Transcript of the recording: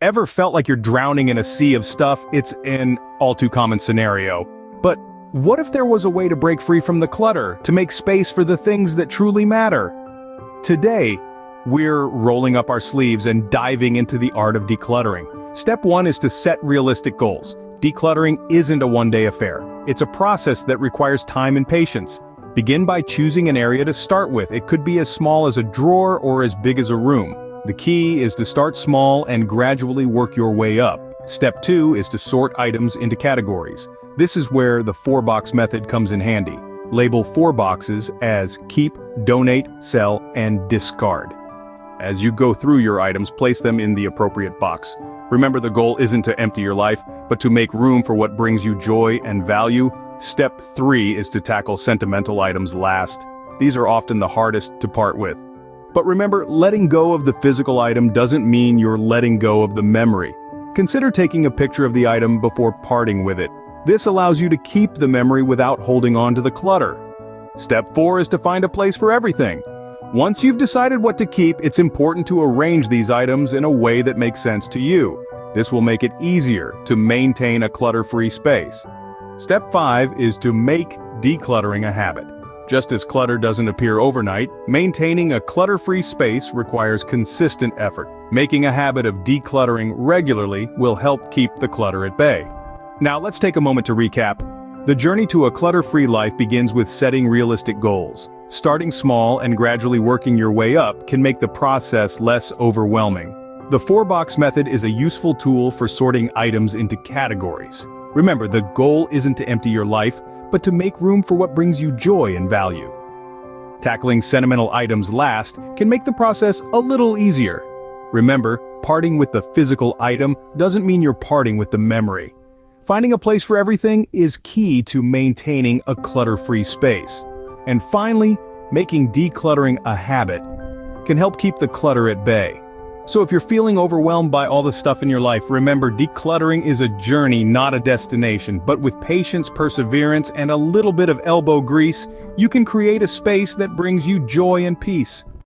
Ever felt like you're drowning in a sea of stuff? It's an all too common scenario. But what if there was a way to break free from the clutter, to make space for the things that truly matter? Today, we're rolling up our sleeves and diving into the art of decluttering. Step 1 is to set realistic goals. Decluttering isn't a one-day affair. It's a process that requires time and patience. Begin by choosing an area to start with. It could be as small as a drawer or as big as a room. The key is to start small and gradually work your way up. Step 2 is to sort items into categories. This is where the 4-box method comes in handy. Label 4 boxes as keep, donate, sell, and discard. As you go through your items, place them in the appropriate box. Remember, the goal isn't to empty your life, but to make room for what brings you joy and value. Step 3 is to tackle sentimental items last. These are often the hardest to part with. But remember, letting go of the physical item doesn't mean you're letting go of the memory. Consider taking a picture of the item before parting with it. This allows you to keep the memory without holding on to the clutter. Step 4 is to find a place for everything. Once you've decided what to keep, it's important to arrange these items in a way that makes sense to you. This will make it easier to maintain a clutter-free space. Step 5 is to make decluttering a habit. Just as clutter doesn't appear overnight, maintaining a clutter-free space requires consistent effort. Making a habit of decluttering regularly will help keep the clutter at bay. Now let's take a moment to recap. The journey to a clutter-free life begins with setting realistic goals. Starting small and gradually working your way up can make the process less overwhelming. The 4-box method is a useful tool for sorting items into categories. Remember, the goal isn't to empty your life, but to make room for what brings you joy and value. Tackling sentimental items last can make the process a little easier. Remember, parting with the physical item doesn't mean you're parting with the memory. Finding a place for everything is key to maintaining a clutter-free space. And finally, making decluttering a habit can help keep the clutter at bay. So if you're feeling overwhelmed by all the stuff in your life, remember, decluttering is a journey, not a destination. But with patience, perseverance, and a little bit of elbow grease, you can create a space that brings you joy and peace.